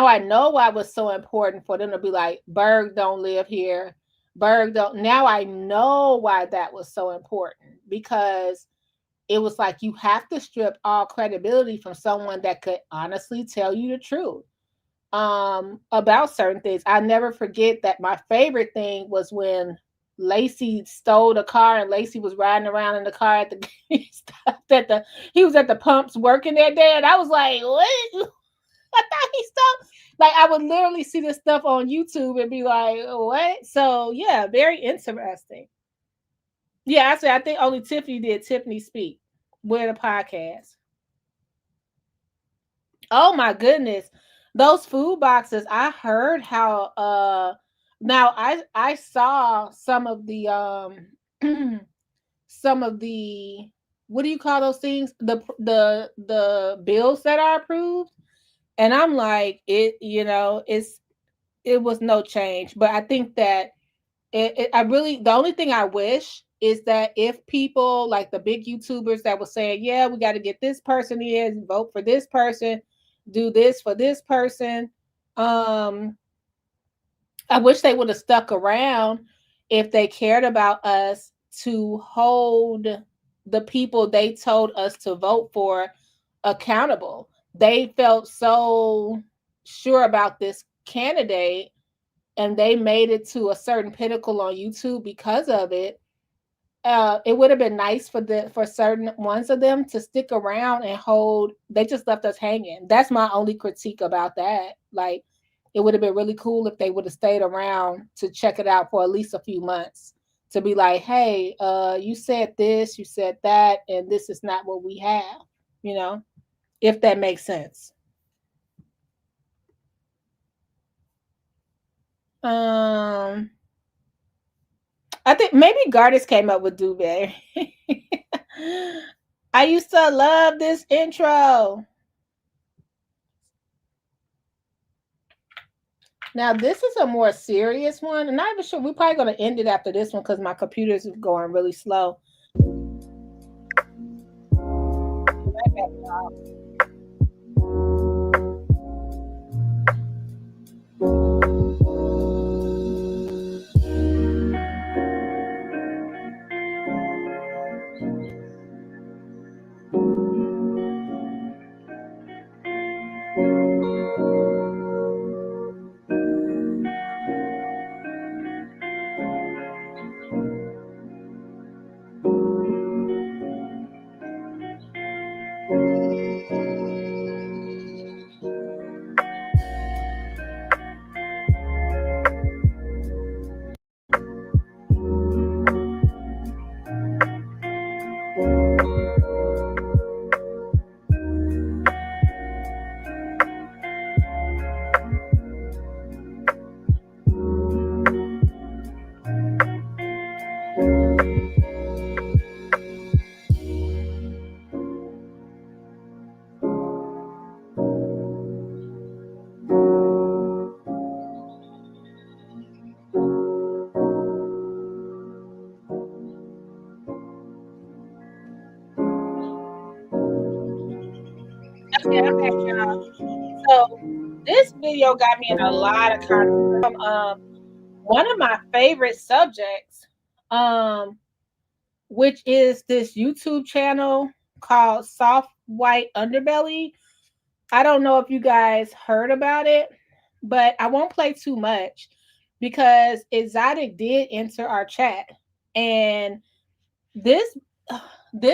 I know why it was so important for them to be like, Berg don't live here. Berg don't. Now I know why that was so important, because it was like, you have to strip all credibility from someone that could honestly tell you the truth about certain things. I never forget that my favorite thing was when Lacey stole the car and Lacey was riding around in the car at the he was at the pumps working that day, and I was like, what? I thought he stole. Like, I would literally see this stuff on YouTube and be like, what? So yeah, very interesting. Yeah, I think only Tiffany did Tiffany Speak with a podcast. Oh my goodness. Those food boxes, I heard how now I saw some of the some of the, what do you call those things? The bills that are approved. And I'm like, it was no change. But I think that the only thing I wish is that if people like the big YouTubers that were saying, yeah, we got to get this person in, vote for this person, do this for this person, I wish they would have stuck around if they cared about us to hold the people they told us to vote for accountable. They felt so sure about this candidate and they made it to a certain pinnacle on YouTube because of it. It would have been nice for certain ones of them to stick around and hold. They just left us hanging. That's my only critique about that. Like, it would have been really cool if they would have stayed around to check it out for at least a few months to be like, hey, you said this, you said that, and this is not what we have, you know, if that makes sense. I think maybe Gardis came up with Duvet. I used to love this intro. Now, this is a more serious one. I'm not even sure. We're probably going to end it after this one because my computer's going really slow. Right back, y'all. Okay, I'm back, y'all. So this video got me in a lot of content from one of my favorite subjects, which is this YouTube channel called Soft White Underbelly. I don't know if you guys heard about it, but I won't play too much because Exotic did enter our chat, and this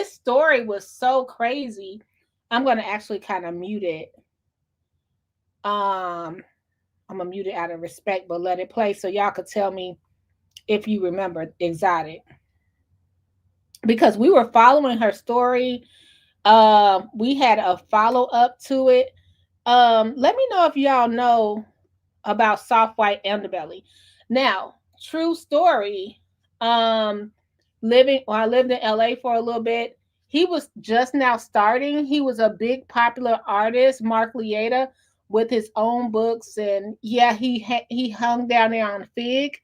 story was so crazy. I'm gonna actually kind of mute it. I'm gonna mute it out of respect, but let it play so y'all could tell me if you remember Exotic, because we were following her story. We had a follow up to it. Let me know if y'all know about Soft White Underbelly. Now, true story. Um, I lived in LA for a little bit. He was just now starting. He was a big popular artist, Mark Lieta, with his own books, and yeah, he hung down there on Fig,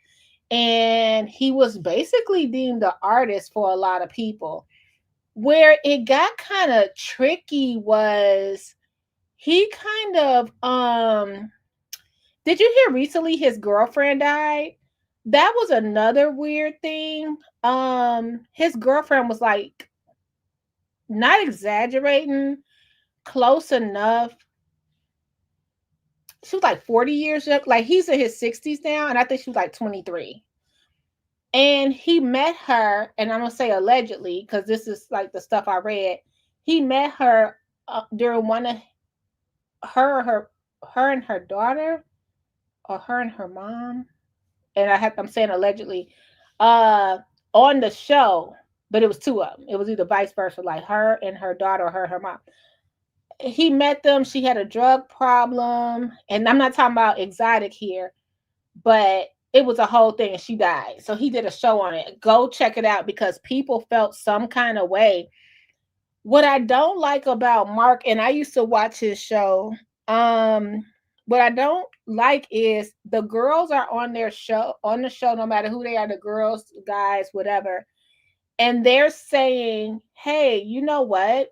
and he was basically deemed an artist for a lot of people. Where it got kind of tricky was he kind of did you hear recently his girlfriend died? That was another weird thing. His girlfriend was like not exaggerating, close enough. She was like 40 years young. Like, he's in his 60s now, and I think she was like 23. And he met her, and I'm gonna say allegedly because this is like the stuff I read. He met her during one of her and her daughter, or her and her mom, and I'm saying allegedly, on the show, but it was two of them. It was either vice versa, like her and her daughter, or her and her mom. He met them. She had a drug problem, and I'm not talking about Exotic here, but it was a whole thing, and she died. So he did a show on it. Go check it out because people felt some kind of way. What I don't like about Mark, and I used to watch his show, what I don't like is the girls are on the show, no matter who they are, the girls, guys, whatever, and they're saying, hey, you know what?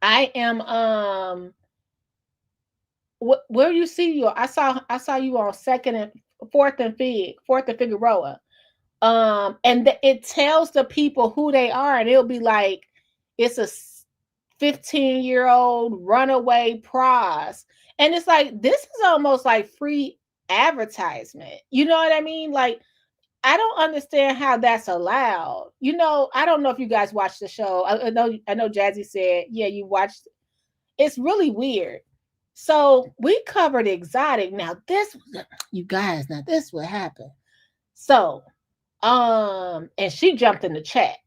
I am where you see you, I saw you on Second and Fourth and Figueroa. And it tells the people who they are, and it'll be like it's a 15-year-old runaway pros, and it's like this is almost like free advertisement. You know what I mean? Like I don't understand how that's allowed. I don't know if you guys watched the show. I know Jazzy said, yeah, you watched. It's really weird. So we covered exotic. Now this, you guys, now this what happened. So, and she jumped in the chat.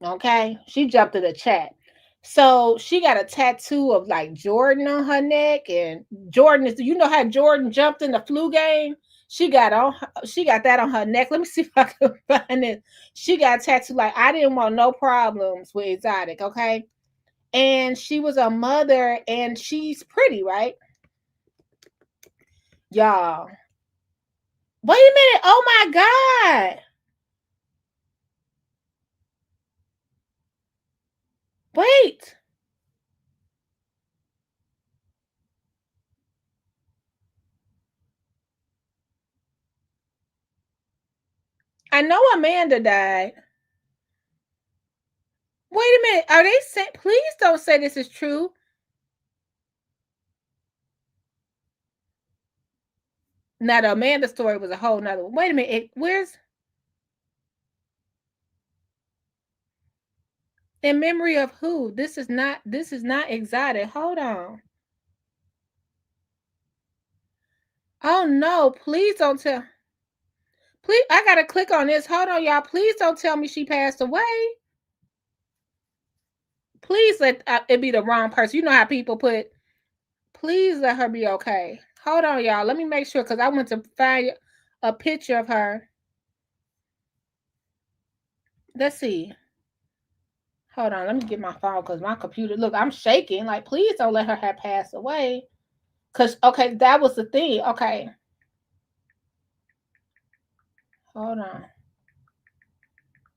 Okay, she jumped in the chat. So she got a tattoo of like Jordan on her neck, and Jordan is. You know how Jordan jumped in the flu game? She got that on her neck. Let me see if I can find it. She got a tattoo like I didn't want no problems with exotic. Okay, and she was a mother, and she's pretty, right? Y'all, wait a minute. Oh my God. Wait. I know Amanda died. Wait a minute. Are they saying, please don't say this is true? Now, the Amanda story was a whole nother one. Wait a minute. Where's in memory of who? This is not exotic. Hold on. Oh no, please don't tell. Please, I gotta click on this. Hold on, y'all. Please don't tell me she passed away. Please let it be the wrong person. You know how people put, please let her be okay. Hold on, y'all. Let me make sure because I want to find a picture of her. Let's see. Hold on, let me get my phone because my computer. Look, I'm shaking. Like, please don't let her have passed away. Cause okay, that was the thing. Okay, hold on.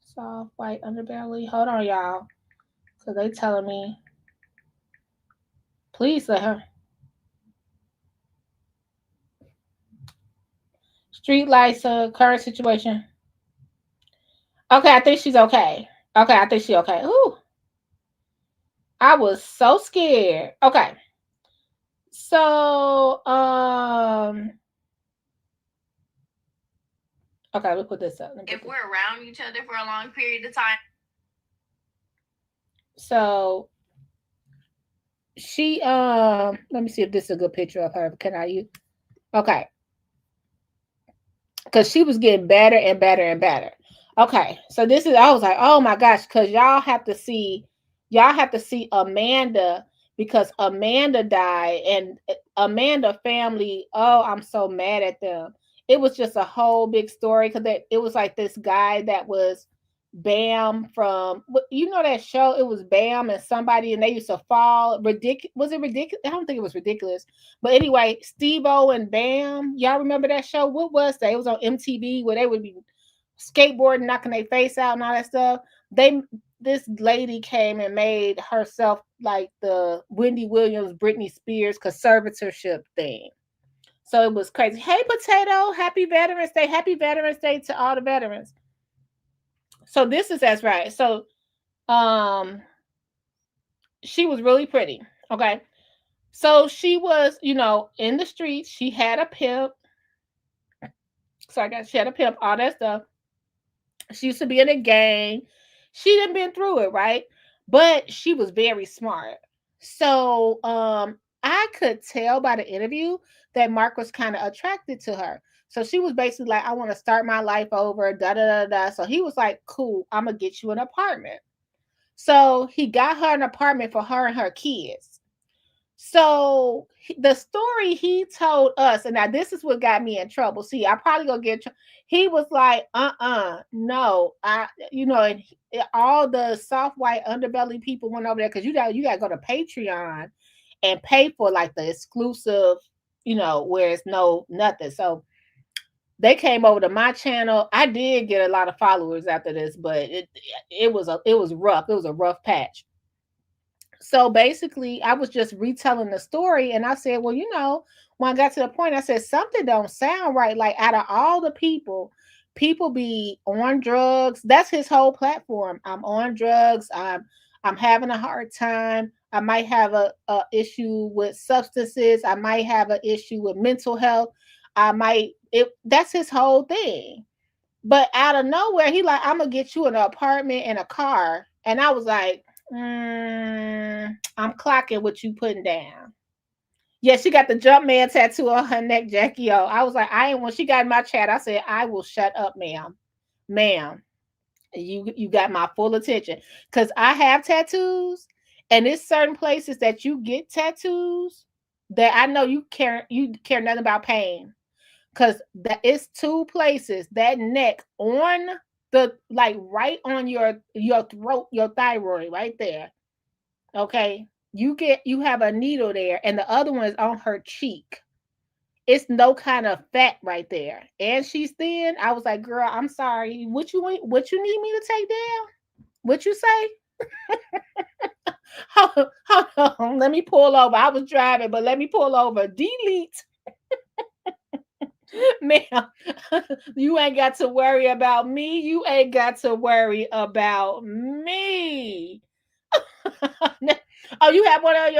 Soft white underbelly. Hold on, y'all. Cause they telling me, please let her. Street lights. Current situation. Okay, I think she's okay. Okay, I think she's okay. Ooh, I was so scared. Okay, so okay, let's put this up. If we're around each other for a long period of time. So she let me see if this is a good picture of her. Can I use? Okay, because she was getting better and better and better. Okay, so this is, I was like, oh my gosh, because y'all have to see Amanda, because Amanda died, and Amanda family, oh, I'm so mad at them. It was just a whole big story because it was like this guy that was Bam from, you know that show, it was Bam and somebody, and they used to fall ridiculous. Was it ridiculous? I don't think it was ridiculous, but anyway, Steve-O and Bam, y'all remember that show? What was that? It was on MTV where they would be skateboarding, knocking their face out and all that stuff. This lady came and made herself like the Wendy Williams, Britney Spears conservatorship thing. So it was crazy. Hey, Potato, happy Veterans Day. Happy Veterans Day to all the veterans. So this is that's right. So she was really pretty. Okay. So she was, in the streets. She had a pimp. So I guess she had a pimp, all that stuff. She used to be in a gang. She didn't been through it, right? But she was very smart. So I could tell by the interview that Mark was kind of attracted to her. So she was basically like, I want to start my life over, da da da da. So he was like, cool, I'm gonna get you an apartment. So he got her an apartment for her and her kids. So the story he told us, and now this is what got me in trouble. See, I probably gonna get. He was like, no, and all the soft white underbelly people went over there because you got to go to Patreon and pay for like the exclusive, where it's no nothing. So they came over to my channel. I did get a lot of followers after this, but it was rough. It was a rough patch. So basically, I was just retelling the story, and I said, well, when I got to the point, I said something don't sound right. Like out of all the people be on drugs. That's his whole platform. I'm on drugs. I'm having a hard time. I might have a issue with substances. I might have an issue with mental health. That's his whole thing. But out of nowhere, he like, I'm gonna get you an apartment and a car. And I was like, I'm clocking what you putting down. Yeah, she got the Jumpman tattoo on her neck, Jackie O. I was like, when she got in my chat, I said, I will shut up, ma'am. Ma'am, you got my full attention. Because I have tattoos, and it's certain places that you get tattoos that I know you care nothing about pain. Because that is two places, that neck on the, like right on your throat, your thyroid, right there. Okay. You have a needle there, and the other one is on her cheek. It's no kind of fat right there. And she's thin. I was like, girl, I'm sorry. What you need me to take down? What you say? Hold on. Let me pull over. I was driving, but let me pull over. Delete. Ma'am, you ain't got to worry about me. You ain't got to worry about me. Oh, you have one on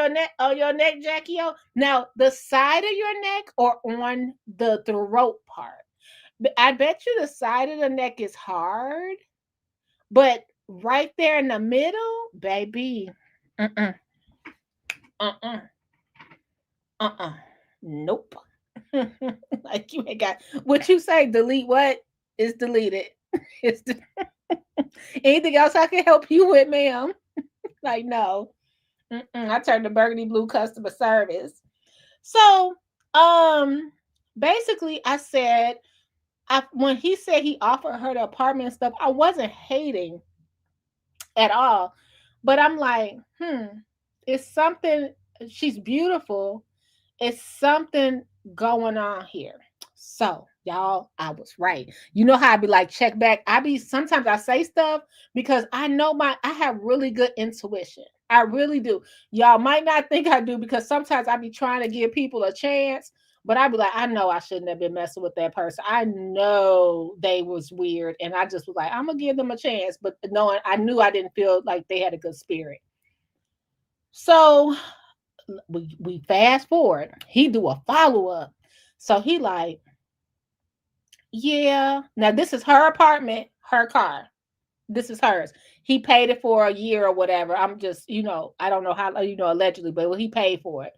your neck, Jackie O? Now, the side of your neck or on the throat part? I bet you the side of the neck is hard, but right there in the middle, baby, nope. Like you ain't got what you say. Delete what is deleted. It's anything else I can help you with, ma'am? Like no. I turned to Burgundy Blue customer service. So, basically, I said, when he said he offered her the apartment and stuff, I wasn't hating at all, but I'm like, it's something. She's beautiful. It's something going on here. So, y'all, I was right. You know how I be like, check back. Sometimes I say stuff because I know I have really good intuition. I really do. Y'all might not think I do because sometimes I be trying to give people a chance, but I be like, I know I shouldn't have been messing with that person. I know they was weird, and I just was like, I'm gonna give them a chance, but knowing I knew I didn't feel like they had a good spirit. So we fast forward. He do a follow up. So he like, yeah. Now this is her apartment, her car. This is hers. He paid it for a year or whatever. I'm just, I don't know how, allegedly, but he paid for it.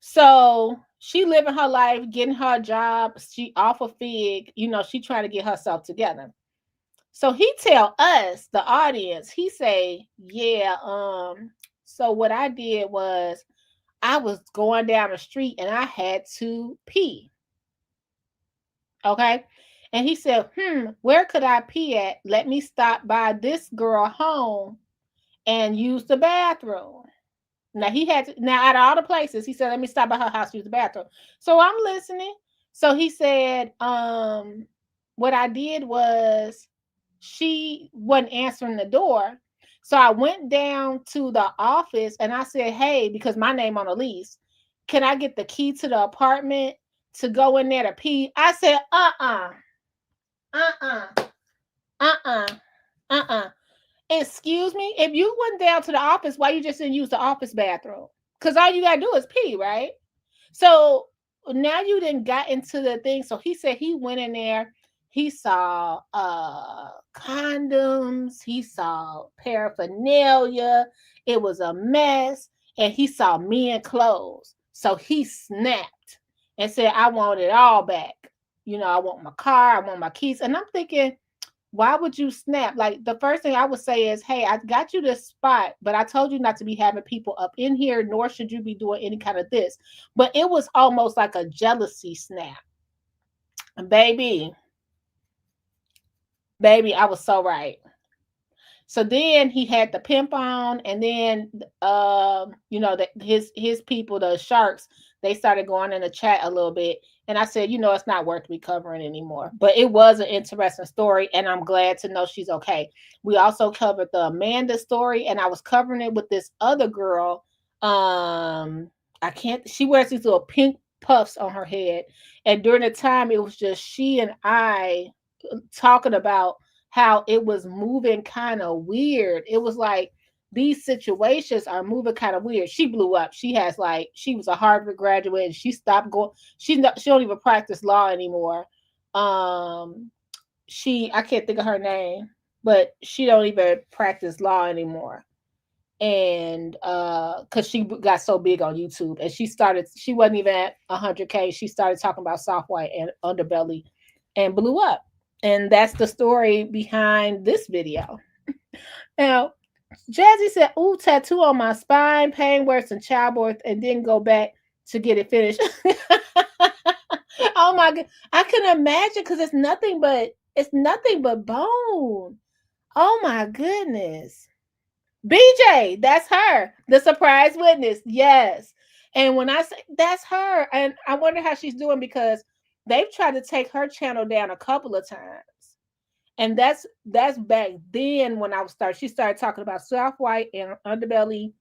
So she living her life, getting her job. She off a fig, she trying to get herself together. So he tell us, the audience, he say, yeah, so what I did was I was going down the street and I had to pee. Okay. And he said, where could I pee at? Let me stop by this girl home and use the bathroom. Now out of all the places, he said, let me stop by her house, use the bathroom. So I'm listening. So he said, what I did was she wasn't answering the door. So I went down to the office and I said, hey, because my name on the lease, can I get the key to the apartment to go in there to pee? I said, excuse me, if you went down to the office, why you just didn't use the office bathroom? Because all you gotta do is pee, right? So now you didn't got into the thing. So he said he went in there. He saw condoms. He saw paraphernalia. It was a mess. And he saw men clothes. So he snapped and said, I want it all back. I want my car. I want my keys. And I'm thinking, why would you snap? Like the first thing I would say is, hey, I got you this spot, but I told you not to be having people up in here, nor should you be doing any kind of this. But it was almost like a jealousy snap. Baby, I was so right. So then he had the pimp on, and then his people, the sharks, they started going in the chat a little bit, And I said, it's not worth me covering anymore. But it was an interesting story, and I'm glad to know she's okay. We also covered the Amanda story, and I was covering it with this other girl. She wears these little pink puffs on her head. And during the time, it was just she and I talking about how it was moving kind of weird. It was like these situations are moving kind of weird. She blew up. She was a Harvard graduate, and she stopped going. She don't even practice law anymore. I can't think of her name, but she don't even practice law anymore. And because she got so big on YouTube, and she wasn't even at 100K. She started talking about soft white and underbelly, and blew up. And that's the story behind this video. Now, Jazzy said, "Ooh, tattoo on my spine, pain worse than childbirth, and then go back to get it finished." Oh my god, I can imagine, because it's nothing but bone. Oh my goodness. BJ, that's her, the surprise witness. Yes. And when I say that's her, and I wonder how she's doing, because they've tried to take her channel down a couple of times. And that's back then when she started talking about soft white and underbelly.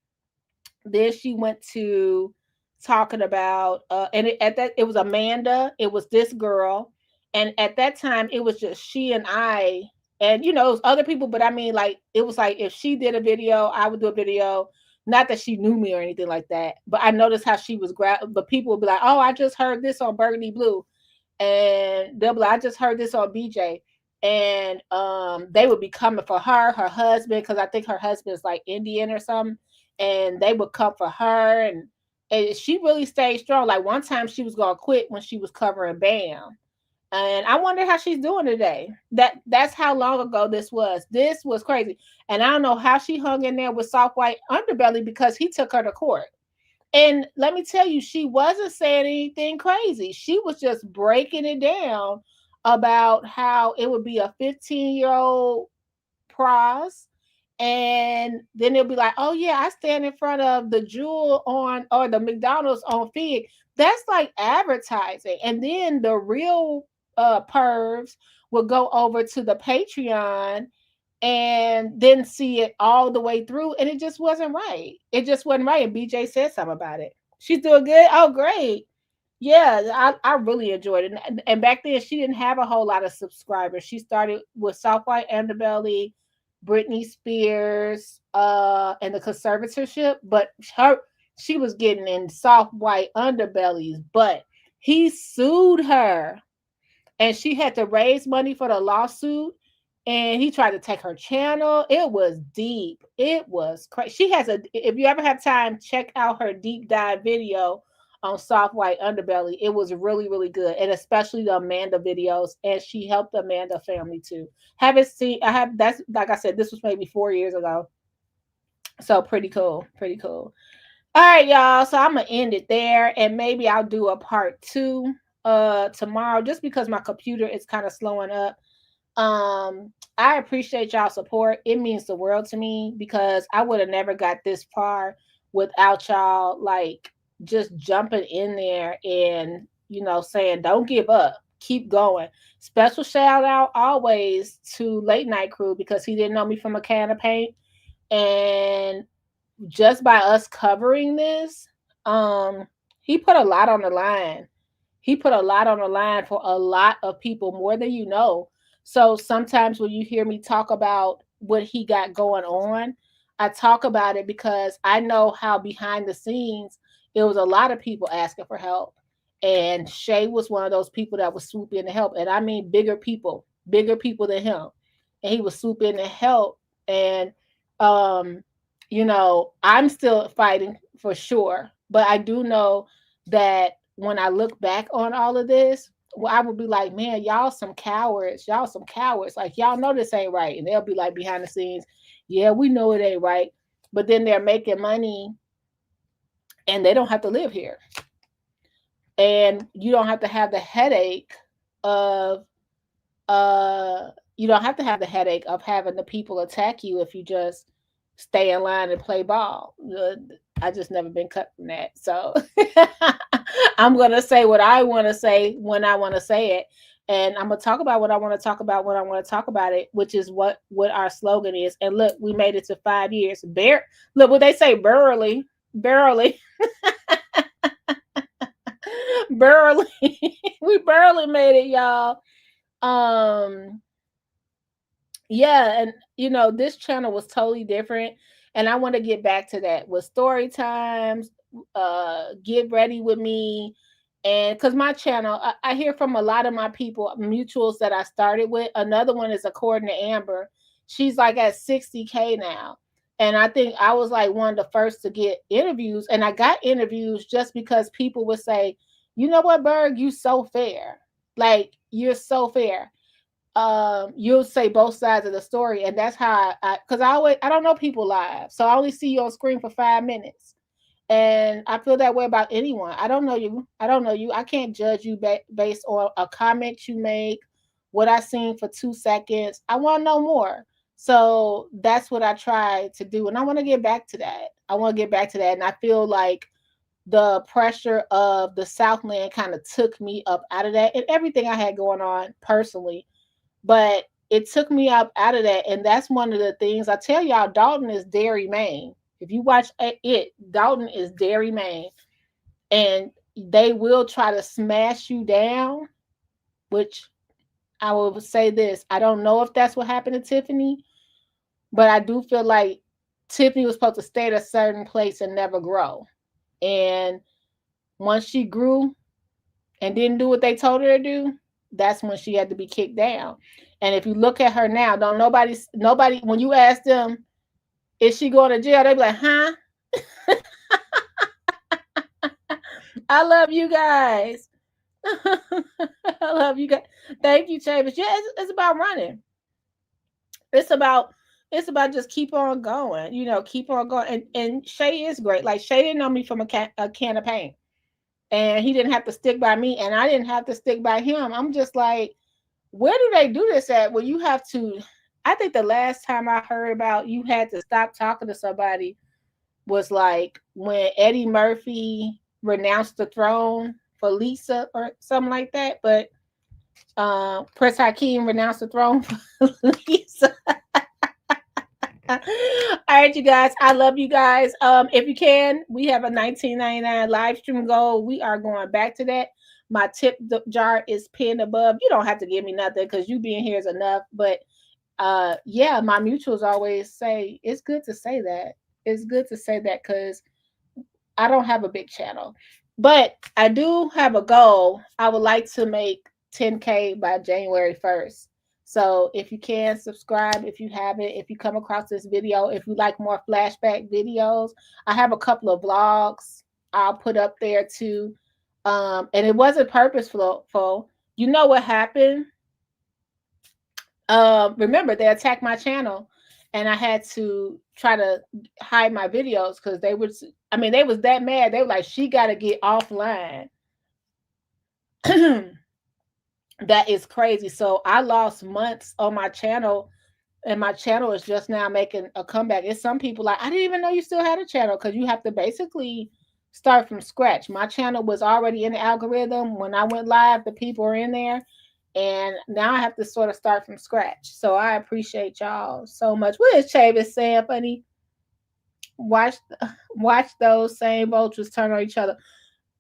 Then she went to talking about it was Amanda, it was this girl, and at that time it was just she and I, and it was other people, but I mean, like, it was like if she did a video, I would do a video. Not that she knew me or anything like that, but I noticed how she was but people would be like, "Oh, I just heard this on Burgundy Blue," and they'll be like, "I just heard this on BJ." And they would be coming for her husband, because I think her husband is like Indian or something, and they would come for her, and she really stayed strong. Like, one time she was gonna quit when she was covering Bam, and I wonder how she's doing today. That's how long ago this was. This was crazy, and I don't know how she hung in there with soft white underbelly, because he took her to court. And let me tell you, she wasn't saying anything crazy. She was just breaking it down about how it would be a 15-year-old pros, and then it'll be like, "Oh yeah, I stand in front of the Jewel or the McDonald's on Fig." That's like advertising. And then the real pervs will go over to the Patreon and then see it all the way through, and it just wasn't right. It just wasn't right. And BJ said something about it. She's doing good. Oh, great. Yeah, I really enjoyed it. And back then, she didn't have a whole lot of subscribers. She started with soft white underbelly, Britney Spears, and the conservatorship, but she was getting in soft white underbellies, but he sued her, and she had to raise money for the lawsuit, and he tried to take her channel. It was deep. It was crazy. If you ever have time, check out her deep dive video on soft white underbelly. It was really, really good, and especially the Amanda videos. And she helped the Amanda family too. Haven't seen. That's, like I said, this was maybe 4 years ago. So pretty cool. Pretty cool. All right, y'all. So I'm gonna end it there, and maybe I'll do a part 2 tomorrow, just because my computer is kind of slowing up. I appreciate y'all support. It means the world to me, because I would have never got this far without y'all, like, just jumping in there and saying, "Don't give up, keep going." Special shout out always to Late Night Crew, because he didn't know me from a can of paint, and just by us covering this, he put a lot on the line. He put a lot on the line for a lot of people, more than you know. So sometimes when you hear me talk about what he got going on, I talk about it because I know how behind the scenes it was a lot of people asking for help. And Shay was one of those people that was swoop in to help. And I mean bigger people than him. And he was swoop in to help. And I'm still fighting for sure. But I do know that when I look back on all of this, well, I would be like, "Man, y'all some cowards. Y'all some cowards. Like, y'all know this ain't right." And they'll be like behind the scenes, "Yeah, we know it ain't right." But then they're making money and they don't have to live here. And you don't have to have the headache of having the people attack you if you just stay in line and play ball. I just never been cut from that. So I'm going to say what I want to say when I want to say it. And I'm going to talk about what I want to talk about when I want to talk about it, which is what our slogan is. And look, we made it to 5 years. Look what they say, barely. Barely. We barely made it, y'all. Yeah, and you know, this channel was totally different. And I want to get back to that with story times, get ready with me. And because my channel, I hear from a lot of my people, mutuals that I started with. Another one is according to Amber. She's like at 60K now. And I think I was like one of the first to get interviews. And I got interviews just because people would say, you know what, Berg, you so fair. Like, you're so fair. You'll say both sides of the story, and that's how because I don't know people live, so I only see you on screen for 5 minutes, and I feel that way about anyone. I don't know you. I can't judge you based on a comment you make, what I seen for 2 seconds. I want to know more, so that's what I try to do, and I want to get back to that. And I feel like the pressure of the Southland kind of took me up out of that, and everything I had going on personally. But it took me up out of that. And that's one of the things I tell y'all, Dalton is Dairy Maine. If you watch it, Dalton is Dairy Maine. And they will try to smash you down, which I will say this. I don't know if that's what happened to Tiffany, but I do feel like Tiffany was supposed to stay at a certain place and never grow. And once she grew and didn't do what they told her to do, that's when she had to be kicked down. And if you look at her now, don't nobody when you ask them, is she going to jail? They be like, huh? I love you guys. I love you guys. Thank you, Chavis. Yeah, it's about running. It's about just keep on going. You know, keep on going. And Shay is great. Like, Shay didn't know me from a can of paint. And he didn't have to stick by me, and I didn't have to stick by him. I'm just like, where do they do this at? Well, you have to. I think the last time I heard about you had to stop talking to somebody was like when Eddie Murphy renounced the throne for Lisa or something like that. But Prince Hakeem renounced the throne for Lisa. All right, you guys. I love you guys. If you can, we have a $19.99 live stream goal. We are going back to that. My tip jar is pinned above. You don't have to give me nothing because you being here is enough. But yeah, my mutuals always say it's good to say that. It's good to say that because I don't have a big channel, but I do have a goal. I would like to make 10K by January 1st. So if you can subscribe, if you haven't, if you come across this video, if you like more flashback videos, I have a couple of vlogs I'll put up there too. And it wasn't purposeful. You know what happened? Remember, they attacked my channel and I had to try to hide my videos because they was that mad. They were like, she got to get offline. That is crazy. So I lost months on my channel, and my channel is just now making a comeback. It's some people like, I didn't even know you still had a channel, because you have to basically start from scratch. My channel was already in the algorithm. When I went live, the people are in there, and now I have to sort of start from scratch. So I appreciate y'all so much. What is Chavis saying, funny? Watch those same vultures turn on each other.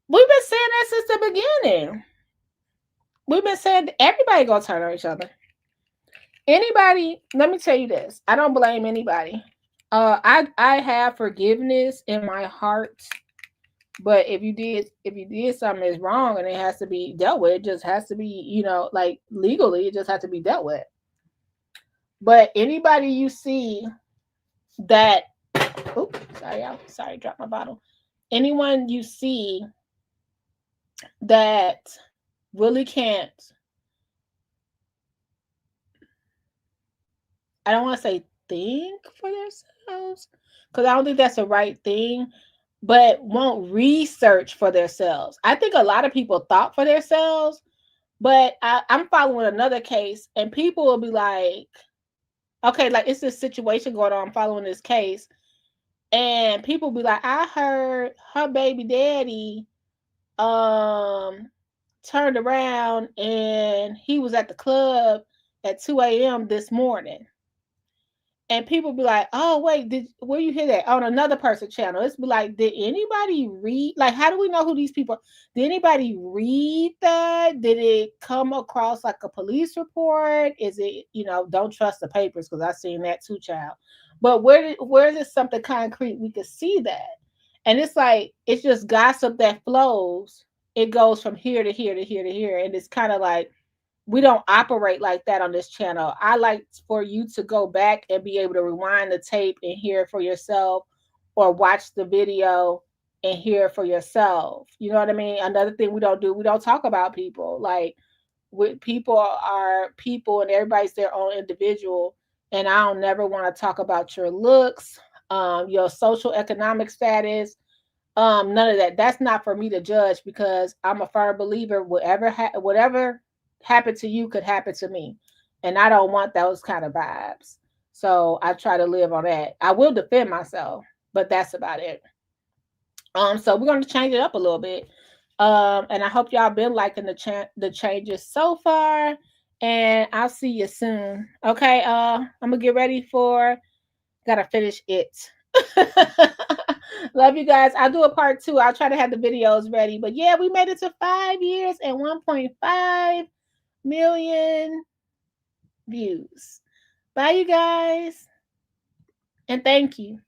We've been saying that since the beginning. We've been saying everybody gonna turn on each other. Anybody, let me tell you this. I don't blame anybody. I have forgiveness in my heart. But if you did something that's wrong and it has to be dealt with, it just has to be, like legally, it just has to be dealt with. But anybody you see that, sorry, dropped my bottle. Anyone you see that really can't, I don't want to say think for themselves, because I don't think that's the right thing, but won't research for themselves. I think a lot of people thought for themselves, but I'm following another case, and people will be like, okay, like it's this situation going on, I'm following this case, And people be like, I heard her baby daddy turned around and he was at the club at 2 a.m. this morning. And people be like, oh wait, where you hear that? On another person's channel. It's be like, did anybody read? Like, how do we know who these people are? Did anybody read that? Did it come across like a police report? Is it, don't trust the papers, because I've seen that too, child. But where is it something concrete we could see that? And it's like, it's just gossip that flows. It goes from here to here to here to here. And it's kind of like, we don't operate like that on this channel. I like for you to go back and be able to rewind the tape and hear it for yourself, or watch the video and hear it for yourself. You know what I mean? Another thing we don't do, we don't talk about people. Like, people are people and everybody's their own individual. And I don't never want to talk about your looks, your social economic status, none of that. That's not for me to judge, because I'm a firm believer whatever happened to you could happen to me. And I don't want those kind of vibes. So I try to live on that. I will defend myself, but that's about it. So we're going to change it up a little bit. And I hope y'all been liking the changes so far. And I'll see you soon. Okay, I'm gonna get ready for, gotta finish it. Love you guys. I'll do a part 2. I'll try to have the videos ready. But yeah, we made it to 5 years and 1.5 million views. Bye, you guys. And thank you.